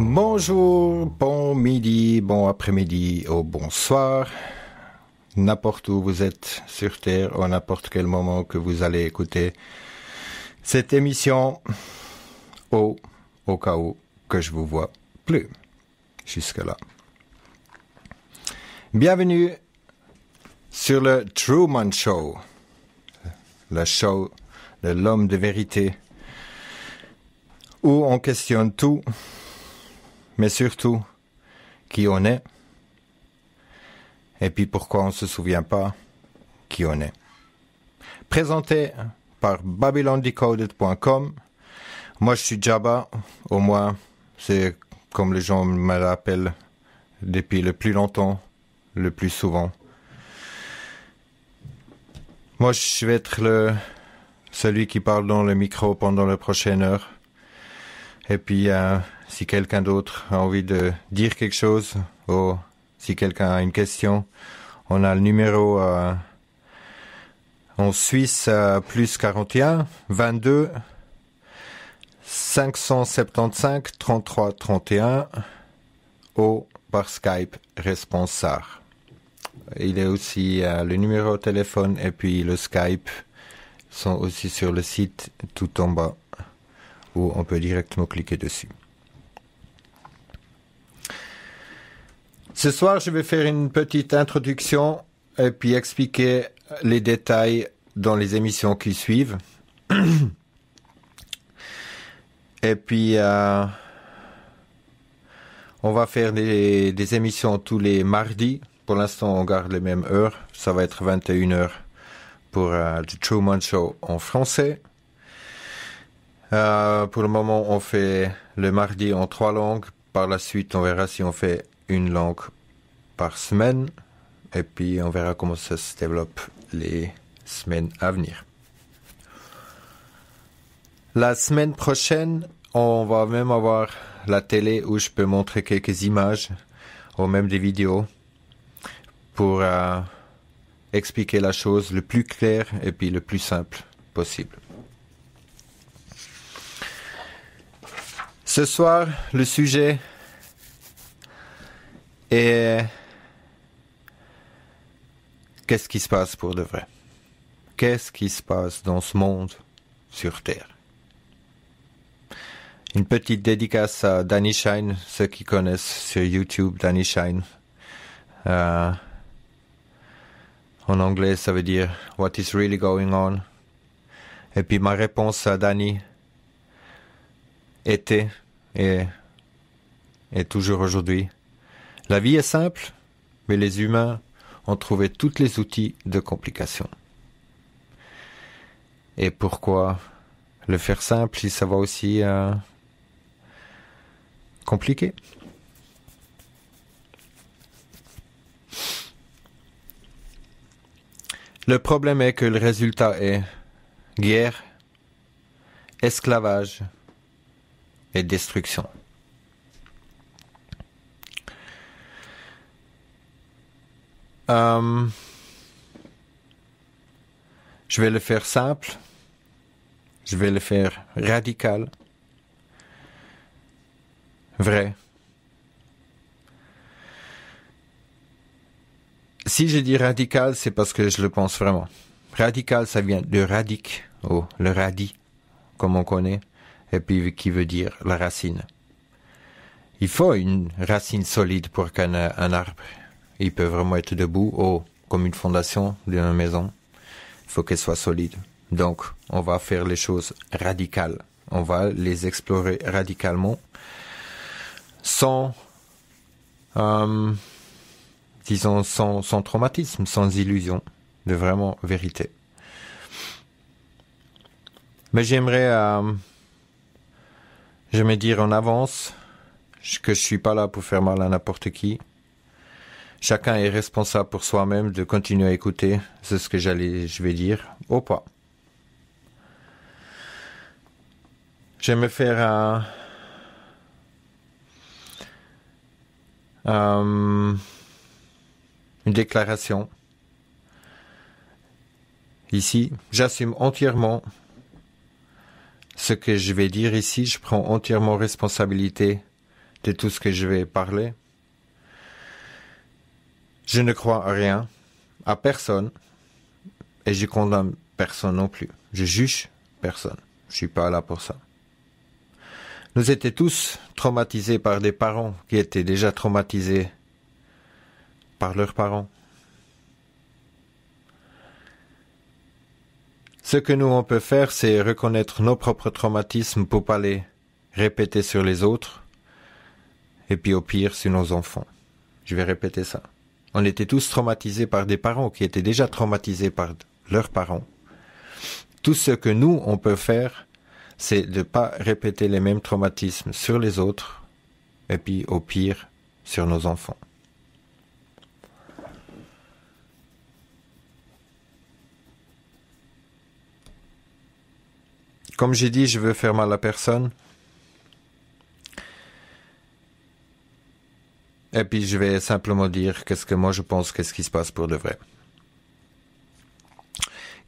Bonjour, bon midi, bon après-midi ou bonsoir, n'importe où vous êtes sur Terre ou à n'importe quel moment que vous allez écouter cette émission au cas où que je vous vois plus jusque-là. Bienvenue sur le Truman Show, le show de l'homme de vérité, où on questionne tout, mais surtout qui on est, et puis pourquoi on ne se souvient pas qui on est. Présenté par babylondecoded.com. Moi je suis Jabba, au moins c'est comme les gens me l'appellent depuis le plus longtemps, le plus souvent. Moi je vais être celui qui parle dans le micro pendant la prochaine heure. Et puis si quelqu'un d'autre a envie de dire quelque chose, ou si quelqu'un a une question, on a le numéro en Suisse plus 41 22 575 33 31 ou par Skype Responsar. Il est aussi le numéro de téléphone et puis le Skype sont aussi sur le site tout en bas où on peut directement cliquer dessus. Ce soir, je vais faire une petite introduction et puis expliquer les détails dans les émissions qui suivent. Et puis, on va faire des émissions tous les mardis. Pour l'instant, on garde les mêmes heures. Ça va être 21 heures pour The Truman Show en français. Pour le moment, on fait le mardi en 3 langues. Par la suite, on verra si on fait une langue par semaine. Et puis, on verra comment ça se développe les semaines à venir. La semaine prochaine, on va même avoir la télé où je peux montrer quelques images ou même des vidéos pour expliquer la chose le plus clair et puis le plus simple possible. Ce soir, le sujet est qu'est-ce qui se passe pour de vrai? Qu'est-ce qui se passe dans ce monde sur Terre? Une petite dédicace à Danny Shine, ceux qui connaissent sur YouTube Danny Shine. En anglais, ça veut dire « What is really going on ?» Et puis ma réponse à Danny était et toujours aujourd'hui. La vie est simple, mais les humains ont trouvé tous les outils de complication. Et pourquoi le faire simple si ça va aussi compliqué? Le problème est que le résultat est guerre, esclavage et destruction. Je vais le faire simple, je vais le faire radical, vrai. Si je dis radical, c'est parce que je le pense vraiment. Radical, ça vient de radic, ou le radis, comme on connaît, et puis qui veut dire la racine. Il faut une racine solide pour qu'un arbre, il peut vraiment être debout, ou comme une fondation d'une maison. Il faut qu'elle soit solide. Donc, on va faire les choses radicales. On va les explorer radicalement, sans traumatisme, sans illusion, de vraiment vérité. Mais j'aimerais dire en avance que je suis pas là pour faire mal à n'importe qui. Chacun est responsable pour soi-même de continuer à écouter, c'est ce que je vais dire, ou pas. J'aimerais faire une déclaration. Ici, j'assume entièrement ce que je vais dire ici. Je prends entièrement responsabilité de tout ce que je vais parler. Je ne crois à rien, à personne, et je condamne personne non plus. Je juge personne. Je suis pas là pour ça. Nous étions tous traumatisés par des parents qui étaient déjà traumatisés par leurs parents. Ce que nous on peut faire, c'est reconnaître nos propres traumatismes pour pas les répéter sur les autres, et puis au pire sur nos enfants. Je vais répéter ça. On était tous traumatisés par des parents qui étaient déjà traumatisés par leurs parents. Tout ce que nous on peut faire, c'est de ne pas répéter les mêmes traumatismes sur les autres, et puis au pire sur nos enfants. Comme j'ai dit, je veux faire mal à personne. Et puis je vais simplement dire qu'est-ce que moi je pense, qu'est-ce qui se passe pour de vrai.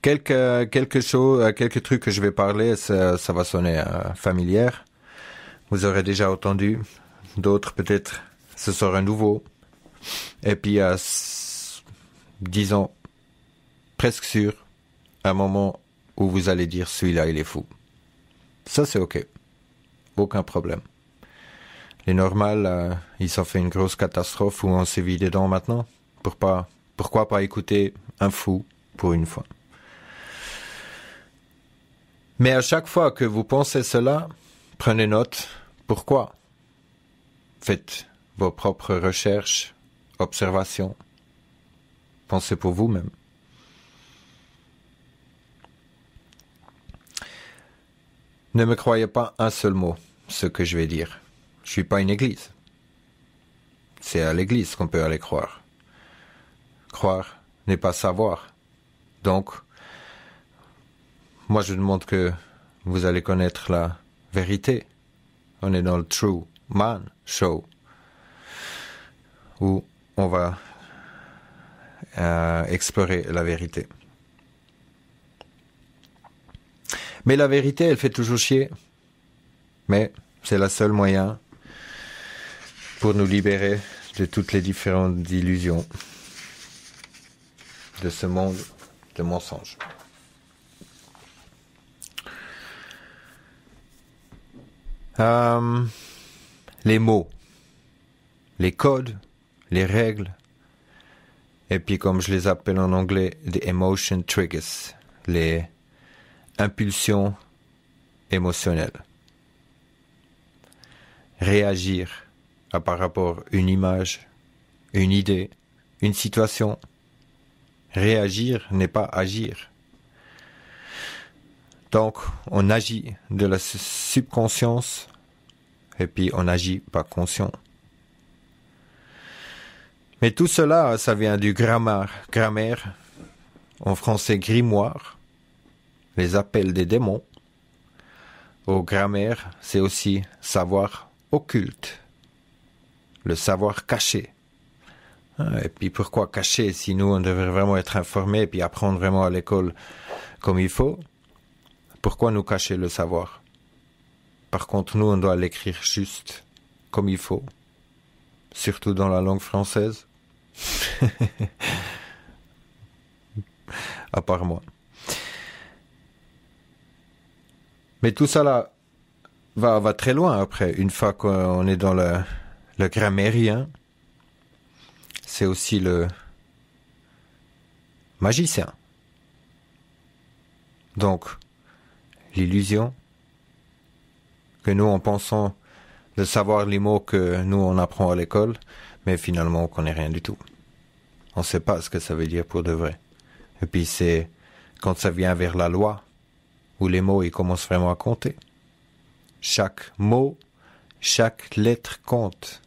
Quelques trucs que je vais parler, ça va sonner familière. Vous aurez déjà entendu. D'autres peut-être, ce sera nouveau. Et puis, disons, presque sûr, un moment où vous allez dire celui-là il est fou. Ça c'est ok. Aucun problème. Les normales, ils s'en fait une grosse catastrophe où on s'est vidé dedans maintenant. Pourquoi pas écouter un fou pour une fois? Mais à chaque fois que vous pensez cela, prenez note. Pourquoi? Faites vos propres recherches, observations. Pensez pour vous-même. Ne me croyez pas un seul mot, ce que je vais dire. Je suis pas une église. C'est à l'église qu'on peut aller croire. Croire n'est pas savoir. Donc, moi je demande que vous allez connaître la vérité. On est dans le True Man Show, où on va explorer la vérité. Mais la vérité, elle fait toujours chier. Mais c'est le seul moyen pour nous libérer de toutes les différentes illusions de ce monde de mensonges. Les mots, les codes, les règles, et puis comme je les appelle en anglais, des emotion triggers, les impulsions émotionnelles. Réagir par rapport à une image, une idée, une situation. Réagir n'est pas agir. Donc, on agit de la subconscience et puis on agit pas conscient. Mais tout cela, ça vient du grammaire, en français grimoire, les appels des démons. Au grammaire, c'est aussi savoir occulte, le savoir caché. Et puis pourquoi cacher si nous on devrait vraiment être informés et puis apprendre vraiment à l'école comme il faut? Pourquoi nous cacher le savoir? Par contre, nous on doit l'écrire juste comme il faut, surtout dans la langue française. À part moi. Mais tout ça là va très loin après. Une fois qu'on est dans le grammairien, c'est aussi le magicien. Donc, l'illusion que nous, en pensant de savoir les mots que nous, on apprend à l'école, mais finalement, on connaît rien du tout. On ne sait pas ce que ça veut dire pour de vrai. Et puis, c'est quand ça vient vers la loi, où les mots, ils commencent vraiment à compter. Chaque mot, chaque lettre compte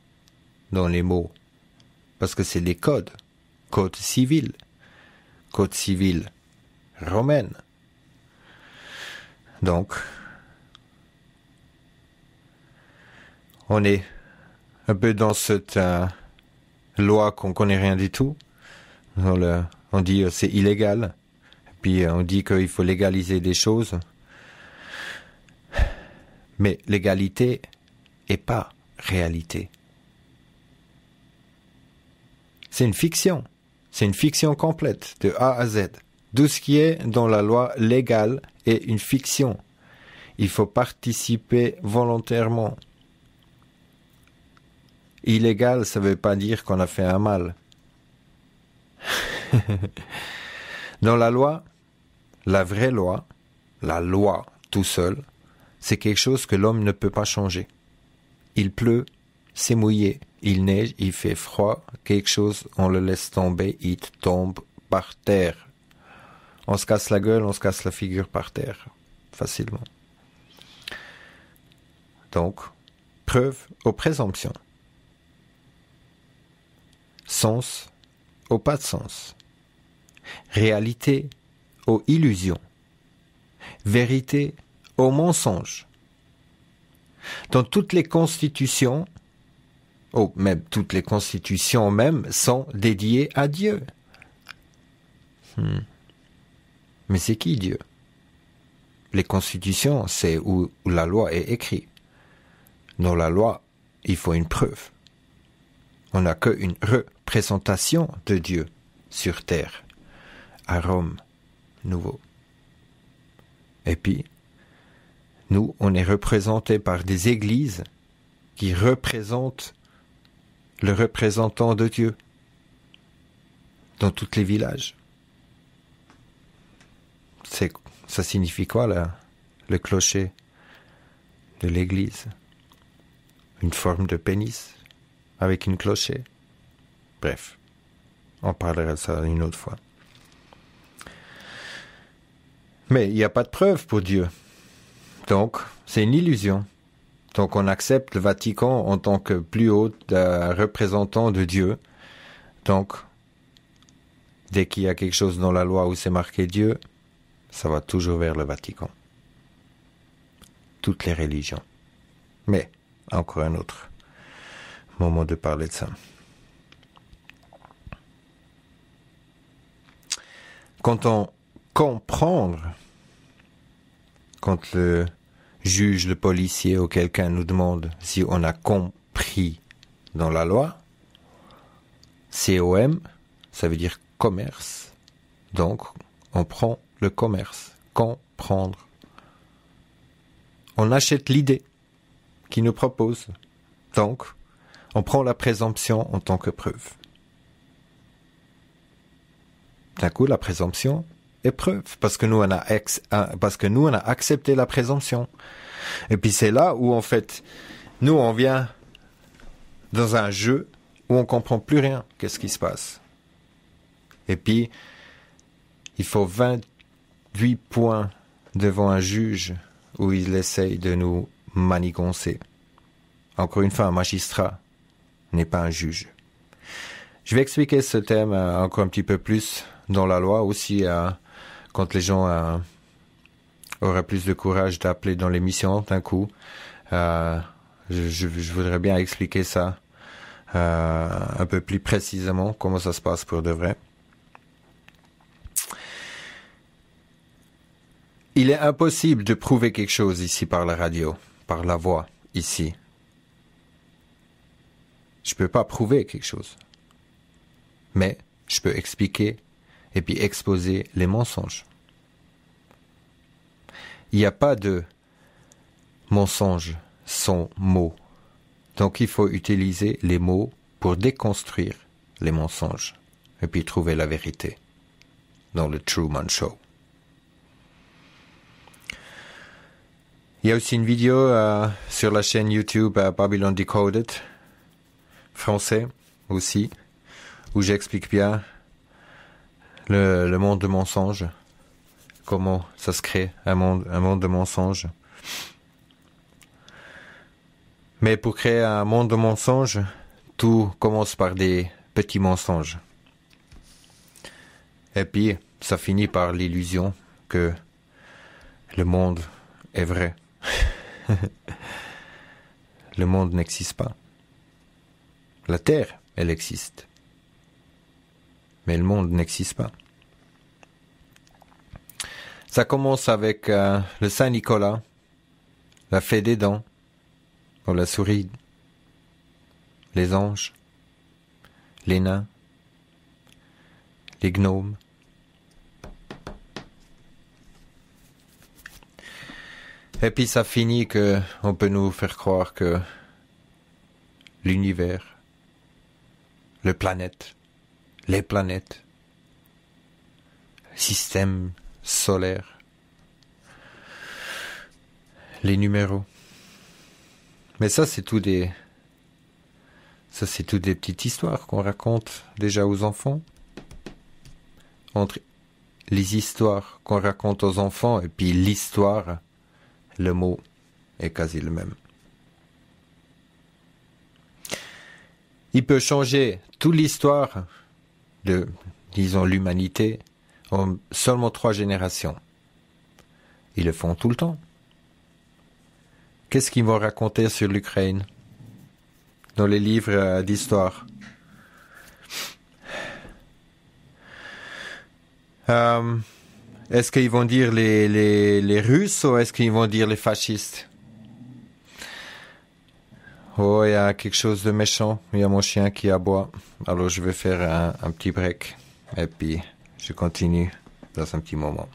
dans les mots. Parce que c'est des codes. Code civil romaine. Donc, on est un peu dans cette loi qu'on connaît rien du tout. On dit c'est illégal. Puis on dit qu'il faut légaliser des choses. Mais l'égalité est pas réalité. C'est une fiction. C'est une fiction complète, de A à Z. Tout ce qui est dans la loi légale est une fiction. Il faut participer volontairement. Illégal, ça ne veut pas dire qu'on a fait un mal. Dans la loi, la vraie loi, la loi tout seul, c'est quelque chose que l'homme ne peut pas changer. Il pleut, c'est mouillé. Il neige, il fait froid. Quelque chose, on le laisse tomber, il tombe par terre. On se casse la gueule, on se casse la figure par terre, facilement. Donc, preuve aux présomptions. Sens aux pas de sens. Réalité aux illusions. Vérité aux mensonges. Dans toutes les constitutions, même toutes les constitutions même, sont dédiées à Dieu. Mais c'est qui Dieu? Les constitutions, c'est où la loi est écrite. Dans la loi, il faut une preuve. On n'a qu'une représentation de Dieu sur terre, à Rome, nouveau. Et puis, nous, on est représentés par des églises qui représentent le représentant de Dieu dans tous les villages. Ça signifie quoi, là, le clocher de l'église? Une forme de pénis avec une clocher. Bref, on parlera de ça une autre fois. Mais il n'y a pas de preuve pour Dieu. Donc, c'est une illusion. Donc, on accepte le Vatican en tant que plus haut représentant de Dieu. Donc, dès qu'il y a quelque chose dans la loi où c'est marqué Dieu, ça va toujours vers le Vatican. Toutes les religions. Mais, encore un autre moment de parler de ça. Quand on comprend, quand le juge, le policier ou quelqu'un nous demande si on a compris dans la loi, COM, ça veut dire commerce. Donc, on prend le commerce, comprendre. On achète l'idée qu'il nous propose. Donc, on prend la présomption en tant que preuve. D'un coup, la présomption est preuve, parce que nous, on a accepté la présomption. Et puis c'est là où, en fait, nous, on vient dans un jeu où on comprend plus rien. Qu'est-ce qui se passe? Et puis, il faut 28 points devant un juge où il essaye de nous manigancer. Encore une fois, un magistrat n'est pas un juge. Je vais expliquer ce thème encore un petit peu plus dans la loi, aussi quand les gens auraient plus de courage d'appeler dans l'émission d'un coup. Je voudrais bien expliquer ça un peu plus précisément, comment ça se passe pour de vrai. Il est impossible de prouver quelque chose ici par la radio, par la voix, ici. Je ne peux pas prouver quelque chose. Mais je peux expliquer et puis exposer les mensonges. Il n'y a pas de mensonge sans mots. Donc il faut utiliser les mots pour déconstruire les mensonges et puis trouver la vérité dans le Truman Show. Il y a aussi une vidéo sur la chaîne YouTube Babylon Decoded, français aussi, où j'explique bien le monde de mensonges, comment ça se crée un monde de mensonges. Mais pour créer un monde de mensonges, tout commence par des petits mensonges. Et puis, ça finit par l'illusion que le monde est vrai. Le monde n'existe pas. La Terre, elle existe. Mais le monde n'existe pas. Ça commence avec le Saint-Nicolas, la fée des dents, ou la souris les anges, les nains, les gnomes. Et puis ça finit que on peut nous faire croire que l'univers, les planètes, le système solaire, les numéros. Mais ça c'est tout des petites histoires qu'on raconte déjà aux enfants. Entre les histoires qu'on raconte aux enfants et puis l'histoire, le mot est quasi le même. Il peut changer toute l'histoire de, disons, l'humanité en seulement 3 générations. Ils le font tout le temps. Qu'est-ce qu'ils vont raconter sur l'Ukraine dans les livres d'histoire? Est-ce qu'ils vont dire les Russes ou est-ce qu'ils vont dire les fascistes? Oh, il y a quelque chose de méchant. Il y a mon chien qui aboie. Alors je vais faire un petit break. Et puis je continue dans un petit moment.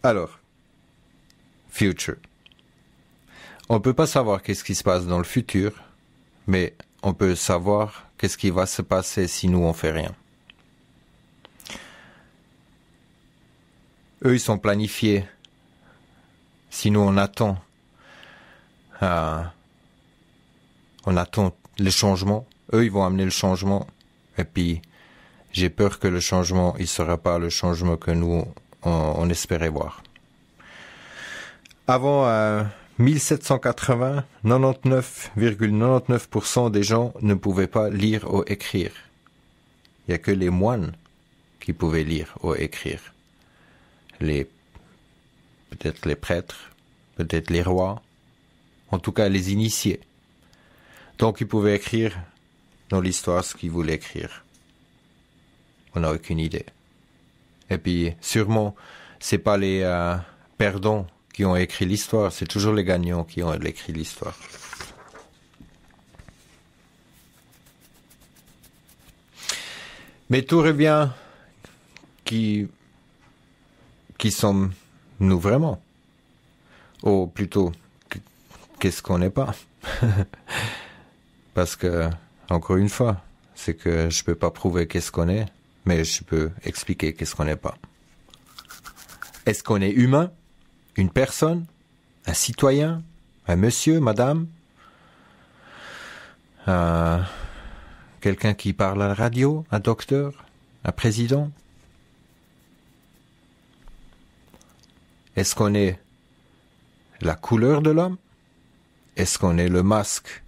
Alors, future. On ne peut pas savoir qu'est-ce qui se passe dans le futur, mais on peut savoir qu'est-ce qui va se passer si nous on fait rien. Eux, ils sont planifiés. Si nous on attend les changements, eux ils vont amener le changement. Et puis j'ai peur que le changement, il ne sera pas le changement que nous on espérait voir. Avant 1780, 99,99% des gens ne pouvaient pas lire ou écrire. Il n'y a que les moines qui pouvaient lire ou écrire. Peut-être les prêtres, peut-être les rois, en tout cas les initiés. Donc ils pouvaient écrire dans l'histoire ce qu'ils voulaient écrire. On n'a aucune idée. Et puis sûrement, c'est pas les perdants qui ont écrit l'histoire, c'est toujours les gagnants qui ont écrit l'histoire. Mais tout revient qui sommes-nous vraiment? Ou plutôt, qu'est-ce qu'on n'est pas? Parce que, encore une fois, c'est que je peux pas prouver qu'est-ce qu'on est, mais je peux expliquer qu'est-ce qu'on n'est pas. Est-ce qu'on est humain? Une personne? Un citoyen? Un monsieur? Madame? Quelqu'un qui parle à la radio? Un docteur? Un président? Est-ce qu'on est la couleur de l'homme? Est-ce qu'on est le masque?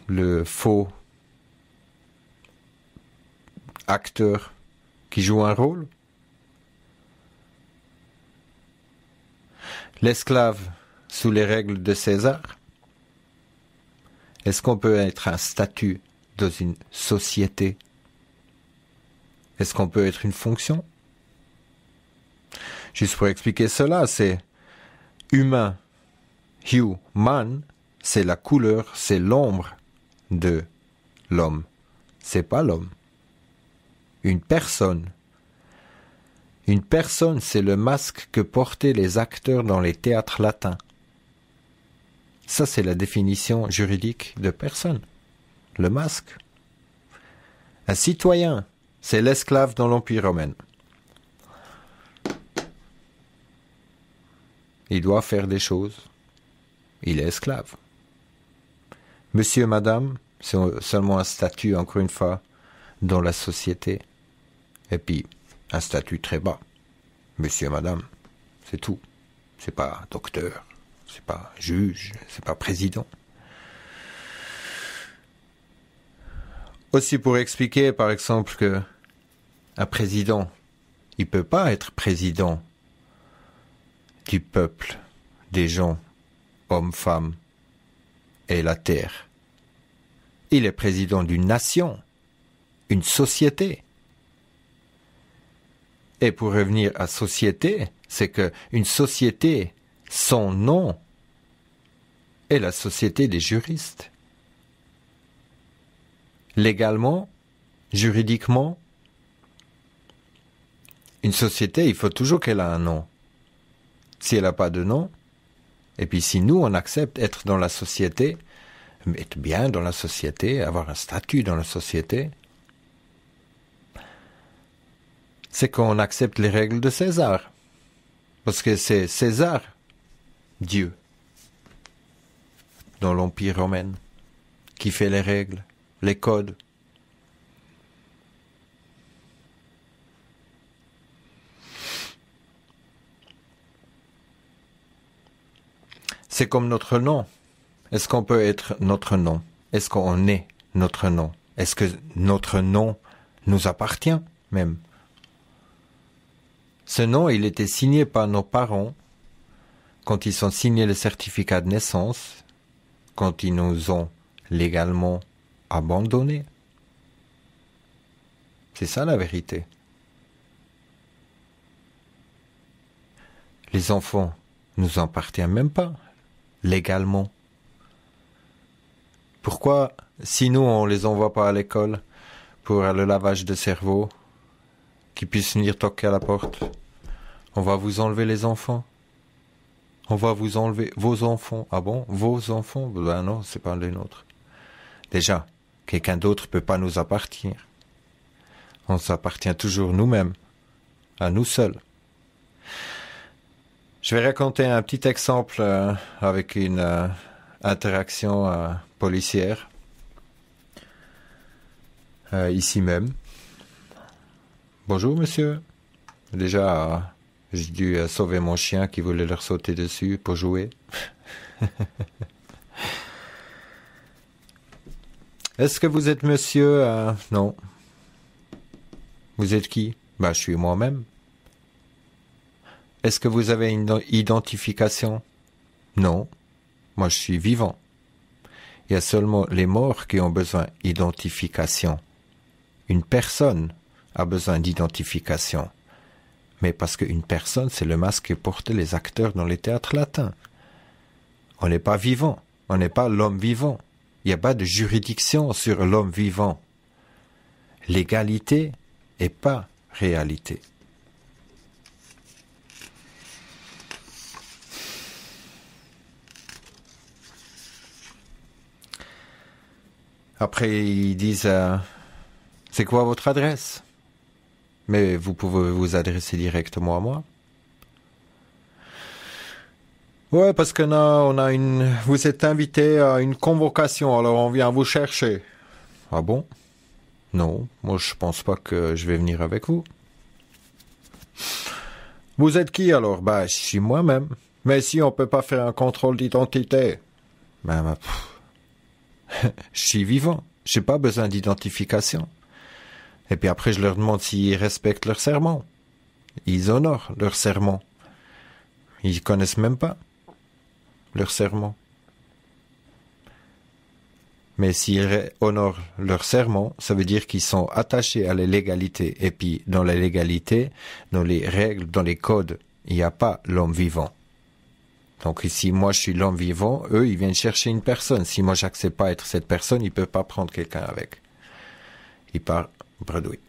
Le faux acteur qui joue un rôle? L'esclave sous les règles de César? Est-ce qu'on peut être un statut dans une société? Est-ce qu'on peut être une fonction? Juste pour expliquer cela, c'est humain, human, c'est la couleur, c'est l'ombre de l'homme. C'est pas l'homme. Une personne, c'est le masque que portaient les acteurs dans les théâtres latins. Ça, c'est la définition juridique de personne. Le masque. Un citoyen, c'est l'esclave dans l'Empire romain. Il doit faire des choses. Il est esclave. Monsieur, madame, c'est seulement un statut, encore une fois, dans la société. Et puis, un statut très bas. Monsieur, madame, c'est tout. C'est pas docteur, c'est pas juge, c'est pas président. Aussi pour expliquer, par exemple, que un président, il peut pas être président du peuple, des gens, hommes, femmes, et la terre. Il est président d'une nation, une société. Et pour revenir à société, c'est que une société, son nom, est la société des juristes. Légalement, juridiquement, une société, il faut toujours qu'elle ait un nom. Si elle n'a pas de nom, et puis si nous, on accepte être dans la société, être bien dans la société, avoir un statut dans la société, c'est qu'on accepte les règles de César. Parce que c'est César, Dieu, dans l'Empire romain, qui fait les règles, les codes. C'est comme notre nom. Est-ce qu'on peut être notre nom? Est-ce qu'on est notre nom? Est-ce que notre nom nous appartient même? Ce nom, il était signé par nos parents quand ils ont signé le certificat de naissance, quand ils nous ont légalement abandonnés. C'est ça la vérité. Les enfants nous appartiennent même pas, légalement. Pourquoi, si nous, on les envoie pas à l'école pour le lavage de cerveau, qu'ils puissent venir toquer à la porte, on va vous enlever les enfants? On va vous enlever vos enfants. Ah bon? Vos enfants? Ben non, c'est pas les nôtres. Déjà, quelqu'un d'autre peut pas nous appartenir. On s'appartient toujours nous-mêmes, à nous seuls. Je vais raconter un petit exemple avec une interaction policière. Ici même. Bonjour monsieur. Déjà, j'ai dû sauver mon chien qui voulait leur sauter dessus pour jouer. Est-ce que vous êtes monsieur? Non. Vous êtes qui? Je suis moi-même. Est-ce que vous avez une identification? Non. Moi, je suis vivant. Il y a seulement les morts qui ont besoin d'identification. Une personne a besoin d'identification. Mais parce qu'une personne, c'est le masque que portent les acteurs dans les théâtres latins. On n'est pas vivant. On n'est pas l'homme vivant. Il n'y a pas de juridiction sur l'homme vivant. L'égalité n'est pas réalité. Après, ils disent c'est quoi votre adresse? Mais vous pouvez vous adresser directement à moi. Ouais, parce que vous êtes invité à une convocation, alors on vient vous chercher. Ah bon? Non, moi je pense pas que je vais venir avec vous. Vous êtes qui alors? Je suis moi-même. Mais si on peut pas faire un contrôle d'identité. Je suis vivant. J'ai pas besoin d'identification. Et puis après, je leur demande s'ils respectent leur serment. Ils honorent leur serment. Ils connaissent même pas leur serment. Mais s'ils honorent leur serment, ça veut dire qu'ils sont attachés à la légalité. Et puis, dans la légalité, dans les règles, dans les codes, il n'y a pas l'homme vivant. Donc si moi je suis l'homme vivant, eux, ils viennent chercher une personne. Si moi j'accepte pas être cette personne, ils peuvent pas prendre quelqu'un avec. Ils parlent bredouille.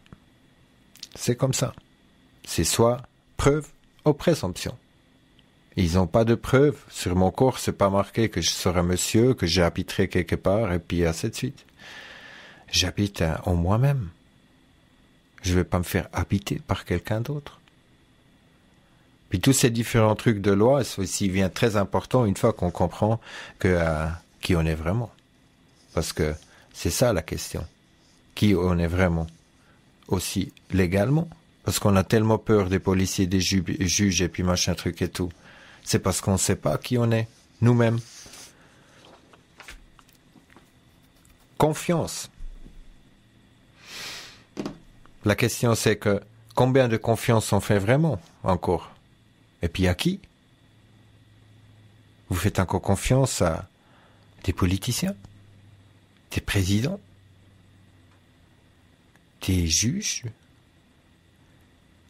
C'est comme ça. C'est soit preuve ou présomption. Ils n'ont pas de preuve. Sur mon corps, c'est pas marqué que je serai monsieur, que j'habiterai quelque part, et puis ainsi de suite. J'habite en moi-même. Je vais pas me faire habiter par quelqu'un d'autre. Puis tous ces différents trucs de loi, ceci vient très important une fois qu'on comprend qui on est vraiment. Parce que c'est ça la question. Qui on est vraiment? Aussi légalement. Parce qu'on a tellement peur des policiers, des juges et puis machin truc et tout. C'est parce qu'on ne sait pas qui on est, nous-mêmes. Confiance. La question c'est que combien de confiance on fait vraiment encore? Et puis à qui? Vous faites encore confiance à des politiciens, des présidents, des juges,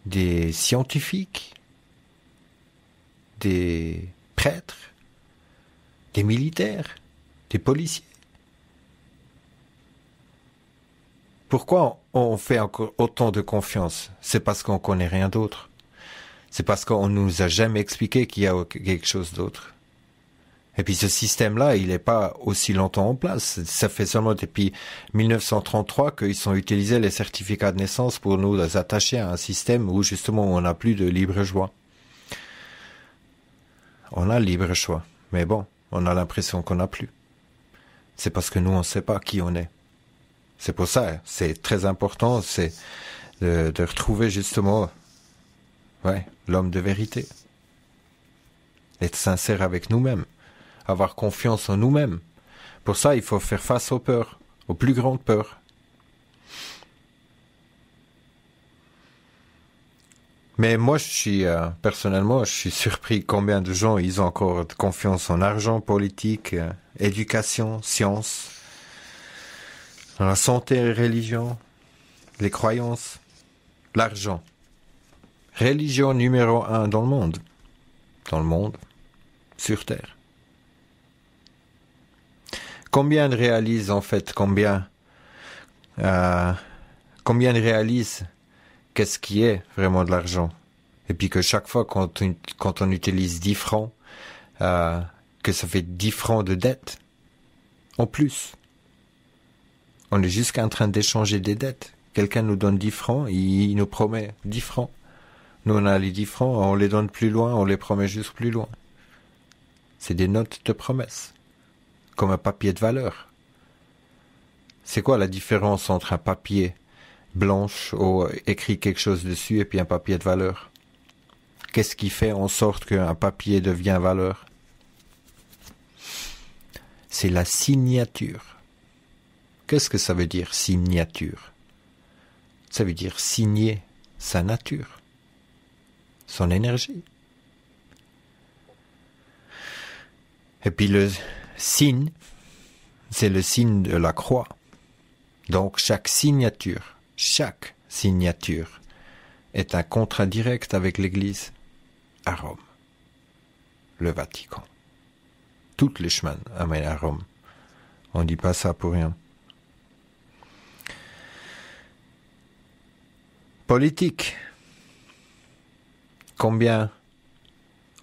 des scientifiques, des prêtres, des militaires, des policiers. Pourquoi on fait encore autant de confiance? C'est parce qu'on connaît rien d'autre. C'est parce qu'on nous a jamais expliqué qu'il y a quelque chose d'autre. Et puis ce système-là, il n'est pas aussi longtemps en place. Ça fait seulement depuis 1933 qu'ils ont utilisé les certificats de naissance pour nous attacher à un système où justement on n'a plus de libre choix. On a le libre choix, mais bon, on a l'impression qu'on n'a plus. C'est parce que nous, on ne sait pas qui on est. C'est pour ça, c'est très important, c'est de retrouver justement l'homme de vérité. Être sincère avec nous-mêmes. Avoir confiance en nous-mêmes. Pour ça, il faut faire face aux peurs, aux plus grandes peurs. Mais moi, personnellement, je suis surpris combien de gens ils ont encore confiance en argent, politique, éducation, science, dans la santé et religion, les croyances, l'argent. Religion numéro 1 dans le monde. Dans le monde, sur Terre. Combien de réalisent en fait, combien de réalisent qu'est-ce qui est vraiment de l'argent? Et puis que chaque fois quand on utilise 10 francs, que ça fait 10 francs de dette. En plus. On est jusqu'en train d'échanger des dettes. Quelqu'un nous donne 10 francs, il nous promet 10 francs. Nous, on a les 10 francs, on les donne plus loin, on les promet juste plus loin. C'est des notes de promesse. Comme un papier de valeur. C'est quoi la différence entre un papier blanche où écrit quelque chose dessus et puis un papier de valeur? Qu'est-ce qui fait en sorte qu'un papier devient valeur? C'est la signature. Qu'est-ce que ça veut dire, signature? Ça veut dire signer sa nature, son énergie. Et puis le signe, c'est le signe de la croix. Donc chaque signature est un contrat direct avec l'Église à Rome, le Vatican. Tous les chemins amènent à Rome. On ne dit pas ça pour rien. Politique. Combien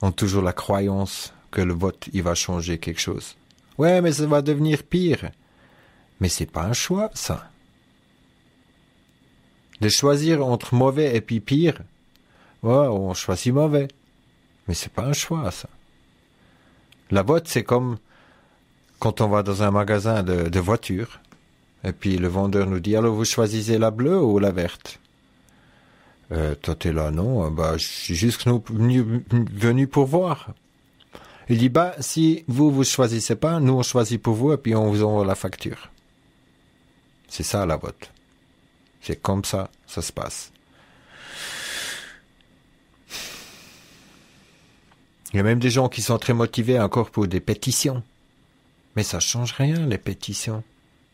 ont toujours la croyance que le vote, il va changer quelque chose? Ouais, mais ça va devenir pire. Mais c'est pas un choix, ça. De choisir entre mauvais et puis pire, ouais, on choisit mauvais. Mais c'est pas un choix, ça. La vote, c'est comme quand on va dans un magasin de voitures, et puis le vendeur nous dit, alors vous choisissez la bleue ou la verte? Toi t'es là, non, je suis juste venu pour voir. Il dit, si vous choisissez pas, nous on choisit pour vous, et puis on vous envoie la facture. C'est ça la vote. C'est comme ça se passe. Il y a même des gens qui sont très motivés encore pour des pétitions. Mais ça change rien, les pétitions.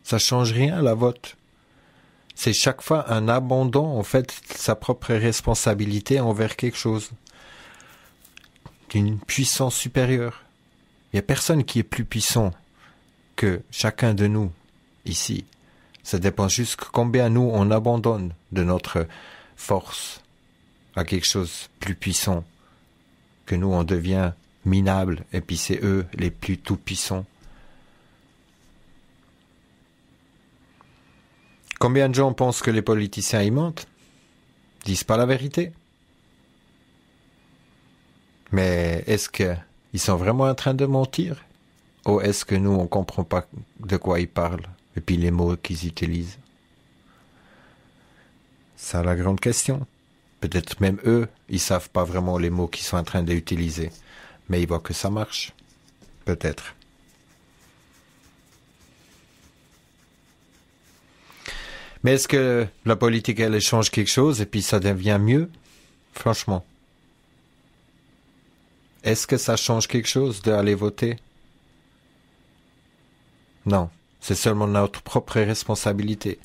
Ça change rien, la vote. C'est chaque fois un abandon, en fait, de sa propre responsabilité envers quelque chose. D'une puissance supérieure. Il n'y a personne qui est plus puissant que chacun de nous, ici. Ça dépend juste combien nous, on abandonne de notre force à quelque chose de plus puissant. Que nous, on devient minable, et puis c'est eux les plus tout-puissants. Combien de gens pensent que les politiciens y mentent? Disent pas la vérité? Mais est-ce qu'ils sont vraiment en train de mentir? Ou est-ce que nous, on comprend pas de quoi ils parlent, et puis les mots qu'ils utilisent? C'est la grande question. Peut-être même eux, ils savent pas vraiment les mots qu'ils sont en train d'utiliser. Mais ils voient que ça marche. Peut-être. Mais est-ce que la politique, elle change quelque chose et puis ça devient mieux? Franchement. Est-ce que ça change quelque chose d'aller voter? Non. C'est seulement notre propre responsabilité.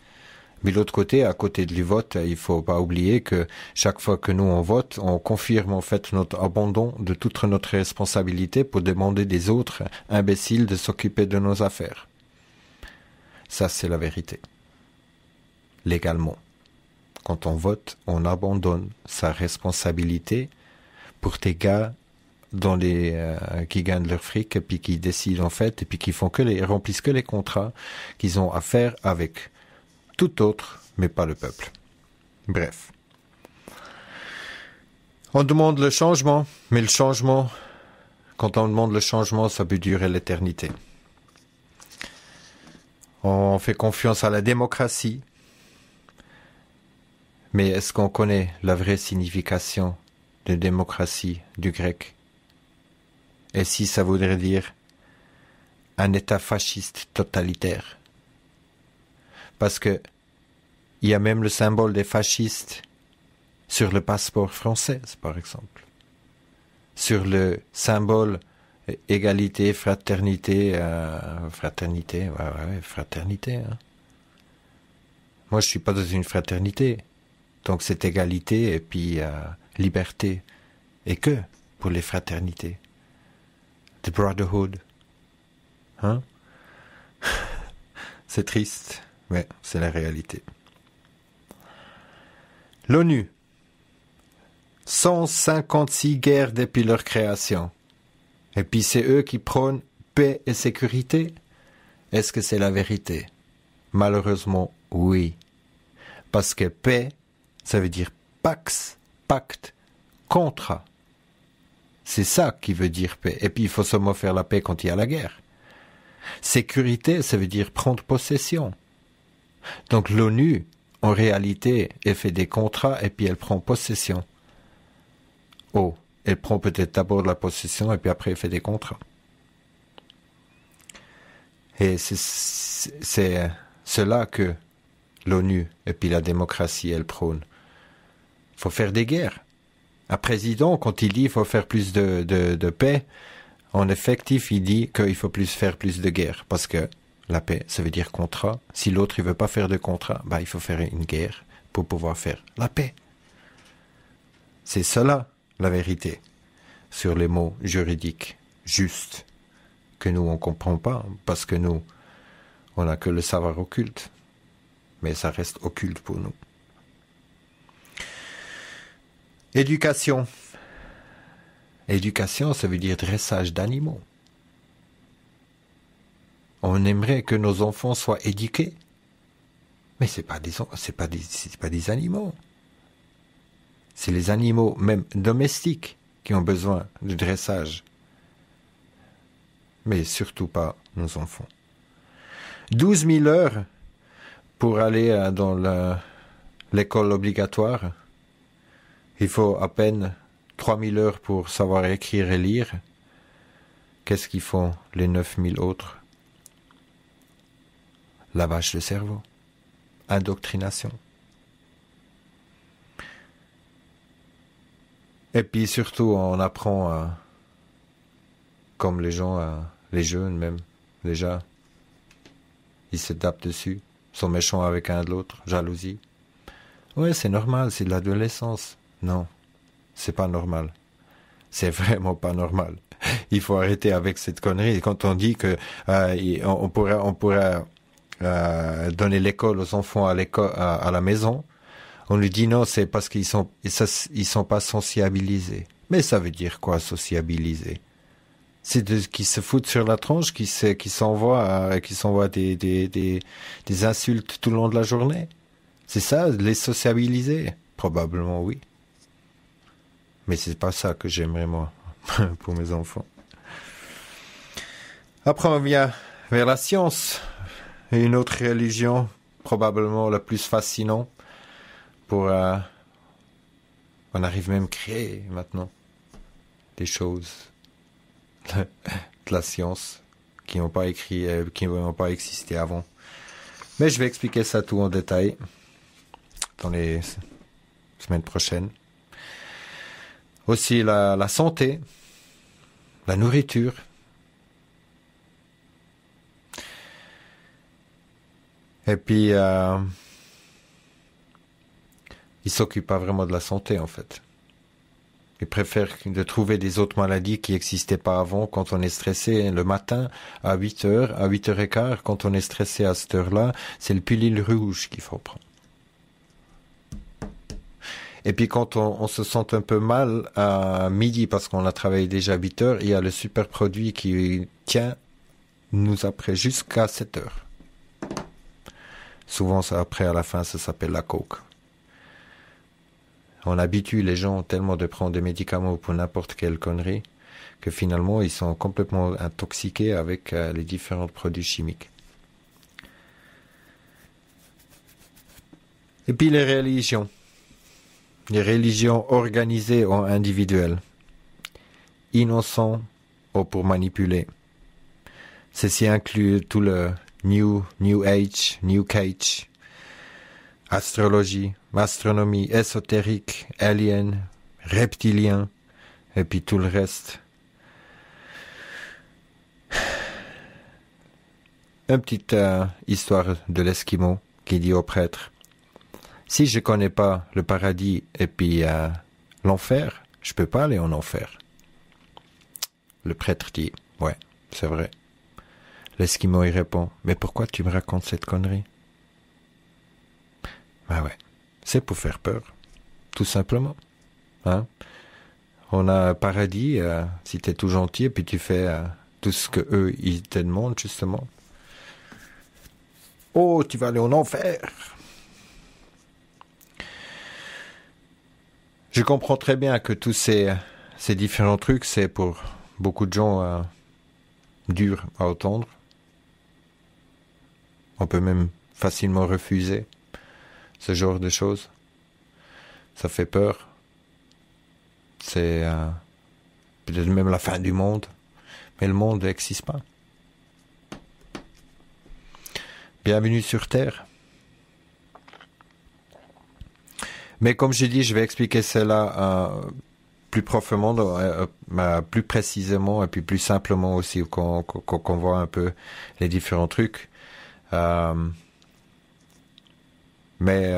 Mais de l'autre côté, à côté du vote, il faut pas oublier que chaque fois que nous on vote, on confirme en fait notre abandon de toute notre responsabilité pour demander des autres imbéciles de s'occuper de nos affaires. Ça, c'est la vérité. Légalement. Quand on vote, on abandonne sa responsabilité pour tes gars qui gagnent leur fric et puis qui décident en fait et puis qui remplissent que les contrats qu'ils ont à faire avec tout autre, mais pas le peuple. Bref. On demande le changement, mais le changement, quand on demande le changement, ça peut durer l'éternité. On fait confiance à la démocratie, mais est-ce qu'on connaît la vraie signification de démocratie du grec? Et si ça voudrait dire un État fasciste totalitaire? Parce que il y a même le symbole des fascistes sur le passeport français, par exemple. Sur le symbole égalité, fraternité, fraternité. Hein. Moi, je suis pas dans une fraternité. Donc, c'est égalité et puis liberté. Et que pour les fraternités? The brotherhood. Hein? C'est triste. Mais c'est la réalité. L'ONU. 156 guerres depuis leur création. Et puis c'est eux qui prônent paix et sécurité. Est-ce que c'est la vérité? Malheureusement, oui. Parce que paix, ça veut dire pax, pacte, contrat. C'est ça qui veut dire paix. Et puis il faut seulement faire la paix quand il y a la guerre. Sécurité, ça veut dire prendre possession. Donc l'ONU, en réalité, elle fait des contrats et puis elle prend possession. Oh, elle prend peut-être d'abord la possession et puis après elle fait des contrats. Et c'est cela que l'ONU et puis la démocratie, elle prône. Il faut faire des guerres. Un président, quand il dit qu'il faut faire plus de paix, en effectif, il dit qu'il faut faire plus de guerre. Parce que la paix, ça veut dire contrat. Si l'autre ne veut pas faire de contrat, il faut faire une guerre pour pouvoir faire la paix. C'est cela, la vérité, sur les mots juridiques justes, que nous, on ne comprend pas, parce que nous, on n'a que le savoir occulte. Mais ça reste occulte pour nous. Éducation. Éducation, ça veut dire dressage d'animaux. On aimerait que nos enfants soient éduqués. Mais c'est pas des animaux. C'est les animaux, même domestiques, qui ont besoin de dressage. Mais surtout pas nos enfants. 12 000 heures pour aller dans l'école obligatoire. Il faut à peine 3 000 heures pour savoir écrire et lire. Qu'est-ce qu'ils font les 9 000 autres? Lavage de cerveau. Indoctrination. Et puis surtout, on apprend comme les gens, les jeunes même, déjà, ils se tapent dessus, sont méchants avec un de l'autre, jalousie. Ouais, c'est normal, c'est de l'adolescence. Non, c'est pas normal. C'est vraiment pas normal. Il faut arrêter avec cette connerie. Quand on dit que on pourrait donner l'école aux enfants à la maison, on lui dit non, c'est parce qu'ils sont pas sociabilisés. Mais ça veut dire quoi, sociabiliser? C'est qu'ils se foutent sur la tronche, qui s'envoient des insultes tout le long de la journée. C'est ça, les sociabiliser? Probablement oui. Mais c'est pas ça que j'aimerais moi, pour mes enfants. Après on vient vers la science, une autre religion, probablement la plus fascinante, on arrive même à créer maintenant des choses de la science qui n'ont pas existé avant. Mais je vais expliquer ça tout en détail dans les semaines prochaines. Aussi la santé, la nourriture. Et puis, il s'occupe pas vraiment de la santé, en fait. Il préfère de trouver des autres maladies qui n'existaient pas avant quand on est stressé le matin à 8h, à 8h15, quand on est stressé à cette heure-là, c'est le pilule rouge qu'il faut prendre. Et puis quand on se sent un peu mal à midi parce qu'on a travaillé déjà 8 heures, il y a le super produit qui tient nous après jusqu'à 7 heures. Souvent, ça, après, à la fin, ça s'appelle la coke. On habitue les gens tellement de prendre des médicaments pour n'importe quelle connerie que finalement, ils sont complètement intoxiqués avec les différents produits chimiques. Et puis les religions. Les religions organisées ou individuelles. Innocents ou pour manipuler. Ceci inclut tout le New Age, astrologie, astronomie, ésotérique, alien, reptilien, et puis tout le reste. Une petite histoire de l'Esquimau qui dit au prêtre, si je connais pas le paradis et puis l'enfer, je peux pas aller en enfer. Le prêtre dit, ouais, c'est vrai. L'Esquimau y répond, mais pourquoi tu me racontes cette connerie? Ben ouais, c'est pour faire peur, tout simplement. Hein? On a un paradis si tu es tout gentil et puis tu fais tout ce que eux ils te demandent justement. Oh, tu vas aller en enfer. Je comprends très bien que tous ces différents trucs, c'est pour beaucoup de gens dur à entendre. On peut même facilement refuser ce genre de choses. Ça fait peur. C'est peut-être même la fin du monde. Mais le monde n'existe pas. Bienvenue sur Terre. Mais comme j'ai dit, je vais expliquer cela plus profondément, plus précisément et puis plus simplement aussi, qu'on voit un peu les différents trucs. Mais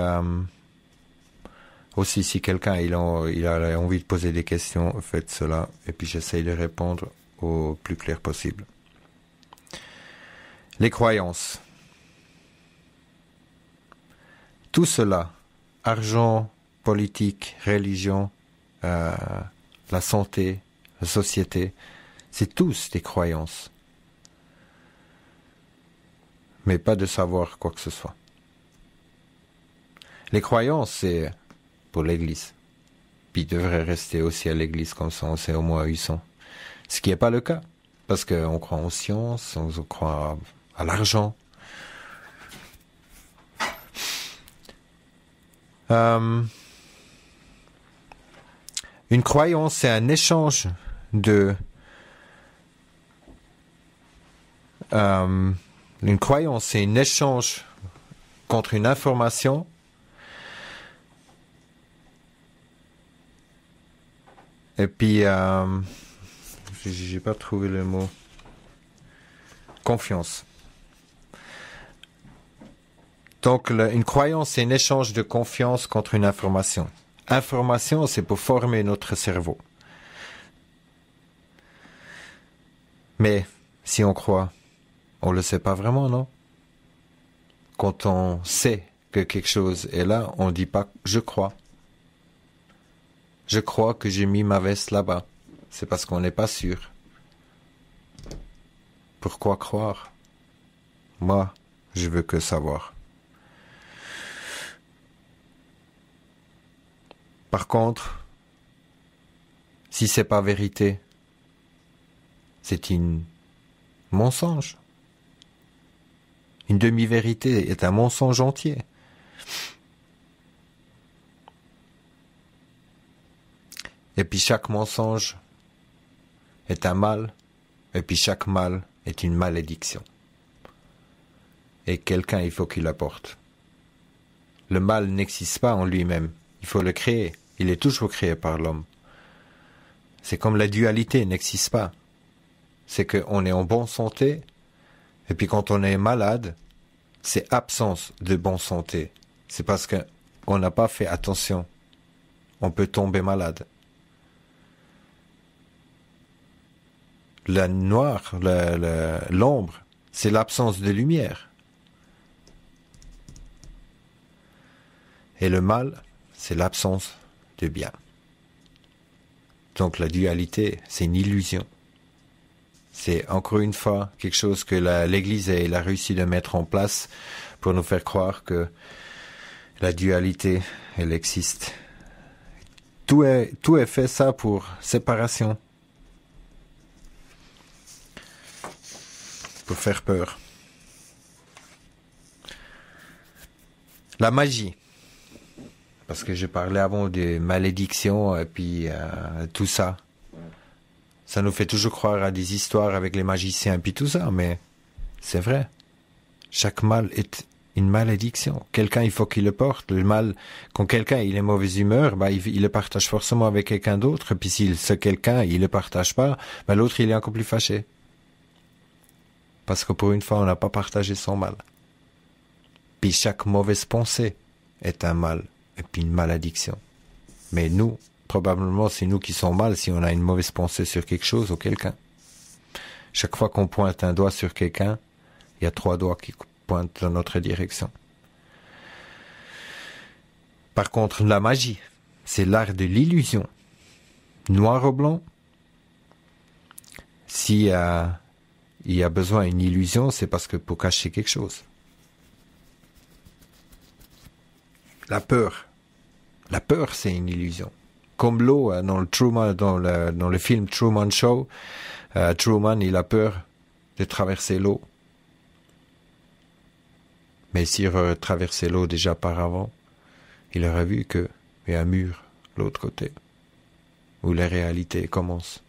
aussi, si quelqu'un il a envie de poser des questions, faites cela et puis j'essaye de répondre au plus clair possible. Les croyances. Tout cela, argent, politique, religion, la santé, la société, c'est tous des croyances. Mais pas de savoir quoi que ce soit. Les croyances, c'est pour l'Église. Puis ils devraient rester aussi à l'Église, comme ça on sait au moins où ils sont. Ce qui n'est pas le cas. Parce qu'on croit en science, on croit à l'argent. Une croyance, c'est un échange de... une croyance, c'est un échange contre une information. Et puis, j'ai pas trouvé le mot. Confiance. Donc, une croyance, c'est un échange de confiance contre une information. Information, c'est pour former notre cerveau. Mais, si on croit, on le sait pas vraiment, non? Quand on sait que quelque chose est là, on dit pas « je crois ». Je crois que j'ai mis ma veste là-bas. C'est parce qu'on n'est pas sûr. Pourquoi croire? Moi, je veux que savoir. Par contre, si c'est pas vérité, c'est une mensonge. Une demi-vérité est un mensonge entier. Et puis chaque mensonge est un mal, et puis chaque mal est une malédiction. Et quelqu'un, il faut qu'il l'apporte. Le mal n'existe pas en lui-même, il faut le créer. Il est toujours créé par l'homme. C'est comme la dualité n'existe pas. C'est qu'on est en bonne santé, et puis quand on est malade, c'est absence de bonne santé. C'est parce qu'on n'a pas fait attention. On peut tomber malade. La noire, l'ombre, c'est l'absence de lumière. Et le mal, c'est l'absence de bien. Donc la dualité, c'est une illusion. C'est encore une fois quelque chose que l'Église a réussi de mettre en place pour nous faire croire que la dualité, elle existe. Tout est fait ça pour séparation. Pour faire peur. La magie. Parce que je parlais avant des malédictions et puis tout ça. Ça nous fait toujours croire à des histoires avec les magiciens et puis tout ça, mais c'est vrai. Chaque mal est une malédiction. Quelqu'un, il faut qu'il le porte. Le mal, quand quelqu'un il est mauvaise humeur, il le partage forcément avec quelqu'un d'autre. Et puis si ce quelqu'un, il le partage pas, l'autre, il est encore plus fâché. Parce que pour une fois, on n'a pas partagé son mal. Puis chaque mauvaise pensée est un mal, et puis une malédiction. Mais nous, probablement, c'est nous qui sommes mal si on a une mauvaise pensée sur quelque chose ou quelqu'un. Chaque fois qu'on pointe un doigt sur quelqu'un, il y a 3 doigts qui pointent dans notre direction. Par contre, la magie, c'est l'art de l'illusion. noir ou blanc. Si il y a besoin d'une illusion, c'est parce que pour cacher quelque chose. La peur, c'est une illusion. Comme l'eau dans le film Truman Show, Truman, il a peur de traverser l'eau. Mais s'il aurait traversé l'eau déjà par avant, il aurait vu qu'il y a un mur de l'autre côté, où la réalité commence.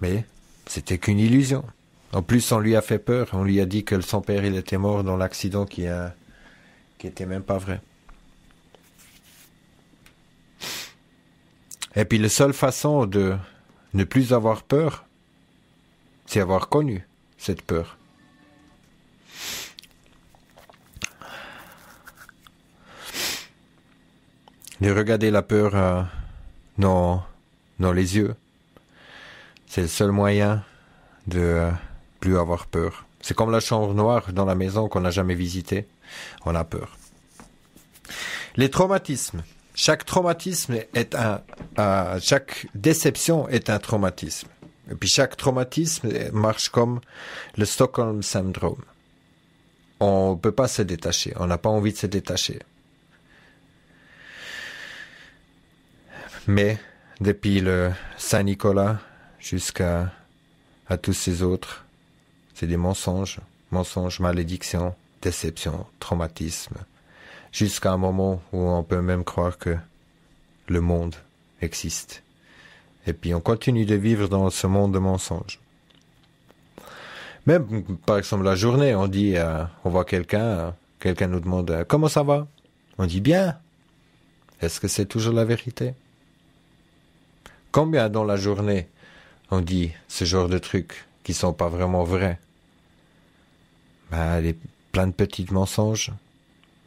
Mais c'était qu'une illusion. En plus, on lui a fait peur. On lui a dit que son père il était mort dans l'accident qui était même pas vrai. Et puis la seule façon de ne plus avoir peur, c'est avoir connu cette peur. De regarder la peur dans les yeux, c'est le seul moyen de plus avoir peur. C'est comme la chambre noire dans la maison qu'on n'a jamais visitée. On a peur. Les traumatismes. Chaque traumatisme chaque déception est un traumatisme. Et puis chaque traumatisme marche comme le Stockholm Syndrome. On ne peut pas se détacher. On n'a pas envie de se détacher. Mais depuis le Saint-Nicolas jusqu'à tous ces autres, c'est des mensonges, malédictions, déceptions, traumatismes, jusqu'à un moment où on peut même croire que le monde existe. Et puis on continue de vivre dans ce monde de mensonges. Même, par exemple, la journée, on dit, on voit quelqu'un nous demande « Comment ça va ?» On dit « Bien ». Est-ce que c'est toujours la vérité? Combien dans la journée on dit ce genre de trucs qui sont pas vraiment vrais? Plein de petits mensonges.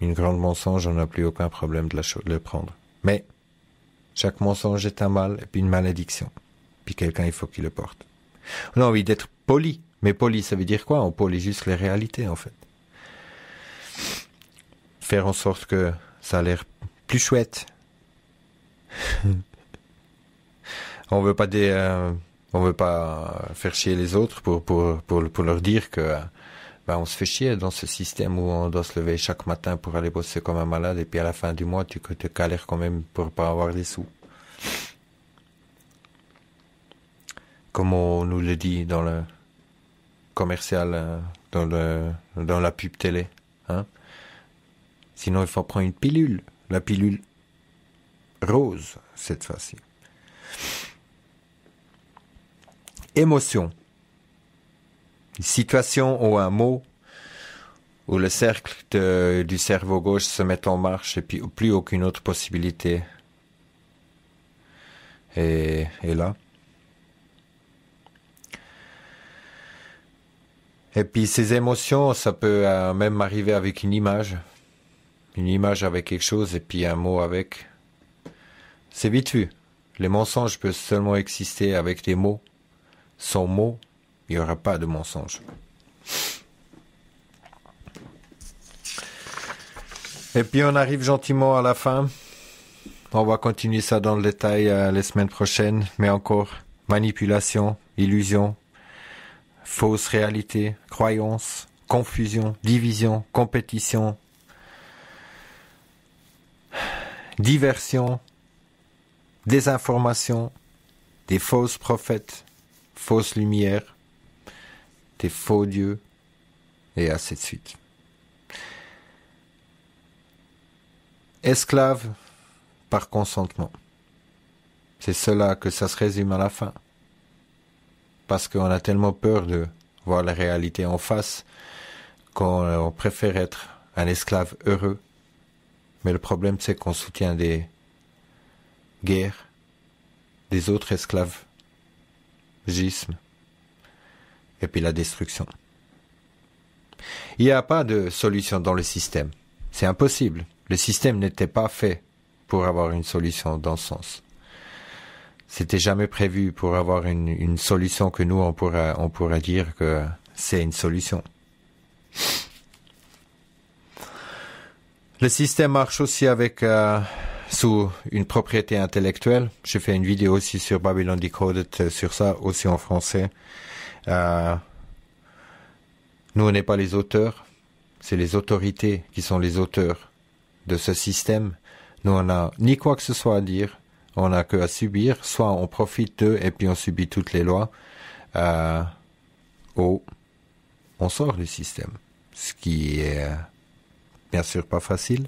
Une grande mensonge, on n'a plus aucun problème de le prendre. Mais chaque mensonge est un mal et puis une malédiction. Puis quelqu'un, il faut qu'il le porte. On a envie d'être poli. Mais poli, ça veut dire quoi? On polie juste les réalités, en fait. Faire en sorte que ça a l'air plus chouette. On veut pas faire chier les autres pour leur dire que on se fait chier dans ce système où on doit se lever chaque matin pour aller bosser comme un malade et puis à la fin du mois tu te galères quand même pour pas avoir des sous. Comme on nous le dit dans le commercial, dans la pub télé, hein. Sinon il faut prendre une pilule, la pilule rose cette fois-ci. Émotion. Une situation ou un mot où le cercle du cerveau gauche se met en marche et puis plus aucune autre possibilité est là. Et puis ces émotions, ça peut même arriver avec une image avec quelque chose et puis un mot avec. C'est vite vu. Les mensonges peuvent seulement exister avec des mots. Sans mots, il n'y aura pas de mensonge. Et puis on arrive gentiment à la fin. On va continuer ça dans le détail les semaines prochaines. Mais encore, manipulation, illusion, fausse réalité, croyance, confusion, division, compétition, diversion, désinformation, des fausses prophètes, fausses lumières, des faux dieux, et ainsi de suite. Esclaves par consentement. C'est cela que ça se résume à la fin. Parce qu'on a tellement peur de voir la réalité en face qu'on préfère être un esclave heureux. Mais le problème, c'est qu'on soutient des guerres, des autres esclavismes, et puis la destruction. Il n'y a pas de solution dans le système. C'est impossible. Le système n'était pas fait pour avoir une solution dans ce sens. C'était jamais prévu pour avoir une solution que nous, on pourra dire que c'est une solution. Le système marche aussi avec sous une propriété intellectuelle. J'ai fait une vidéo aussi sur Babylon Decoded sur ça, aussi en français. Nous, on n'est pas les auteurs, c'est les autorités qui sont les auteurs de ce système. Nous, on n'a ni quoi que ce soit à dire, on n'a que à subir. Soit on profite d'eux et puis on subit toutes les lois, ou on sort du système. Ce qui est bien sûr pas facile,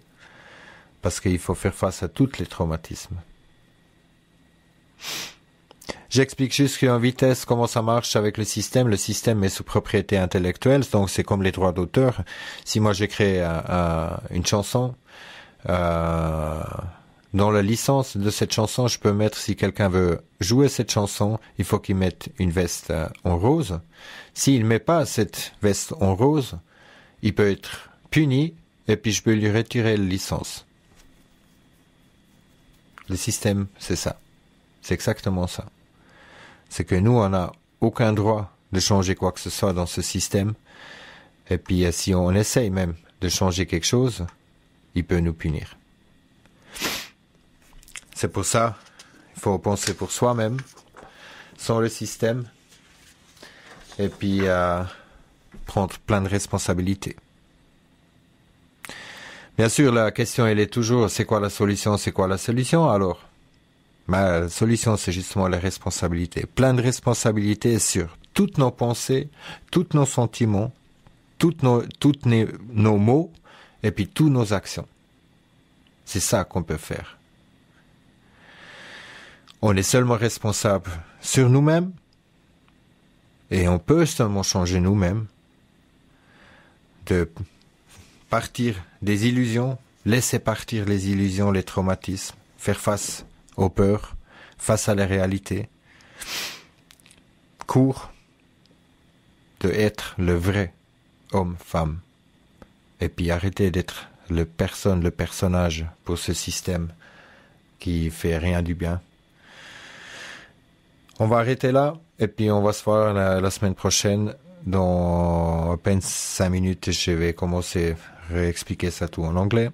parce qu'il faut faire face à tous les traumatismes. J'explique juste en vitesse comment ça marche avec le système. Le système est sous propriété intellectuelle, donc c'est comme les droits d'auteur. Si moi j'écris une chanson, dans la licence de cette chanson, je peux mettre, si quelqu'un veut jouer cette chanson, il faut qu'il mette une veste en rose. S'il met pas cette veste en rose, il peut être puni et puis je peux lui retirer la licence. Le système, c'est ça. C'est exactement ça. C'est que nous, on n'a aucun droit de changer quoi que ce soit dans ce système. Et puis, si on essaye même de changer quelque chose, il peut nous punir. C'est pour ça, il faut penser pour soi-même, sans le système, et puis prendre plein de responsabilités. Bien sûr, la question, elle est toujours, c'est quoi la solution, c'est quoi la solution, alors la solution, c'est justement la responsabilité. Plein de responsabilités sur toutes nos pensées, tous nos sentiments, tous nos mots, et puis toutes nos actions. C'est ça qu'on peut faire. On est seulement responsable sur nous-mêmes, et on peut seulement changer nous-mêmes, de partir des illusions, laisser partir les illusions, les traumatismes, faire face aux peurs, face à la réalité, court de être le vrai homme-femme, et puis arrêter d'être le personnage pour ce système qui fait rien du bien. On va arrêter là, et puis on va se voir la semaine prochaine. Dans à peine 5 minutes, je vais commencer à réexpliquer ça tout en anglais.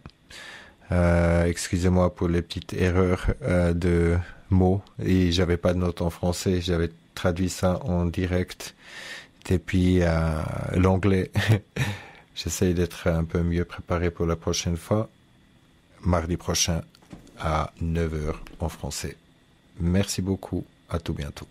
Excusez-moi pour les petites erreurs de mots, et j'avais pas de notes en français, j'avais traduit ça en direct. Et puis l'anglais, j'essaie d'être un peu mieux préparé pour la prochaine fois. Mardi prochain à 9h en français. Merci beaucoup, à tout bientôt.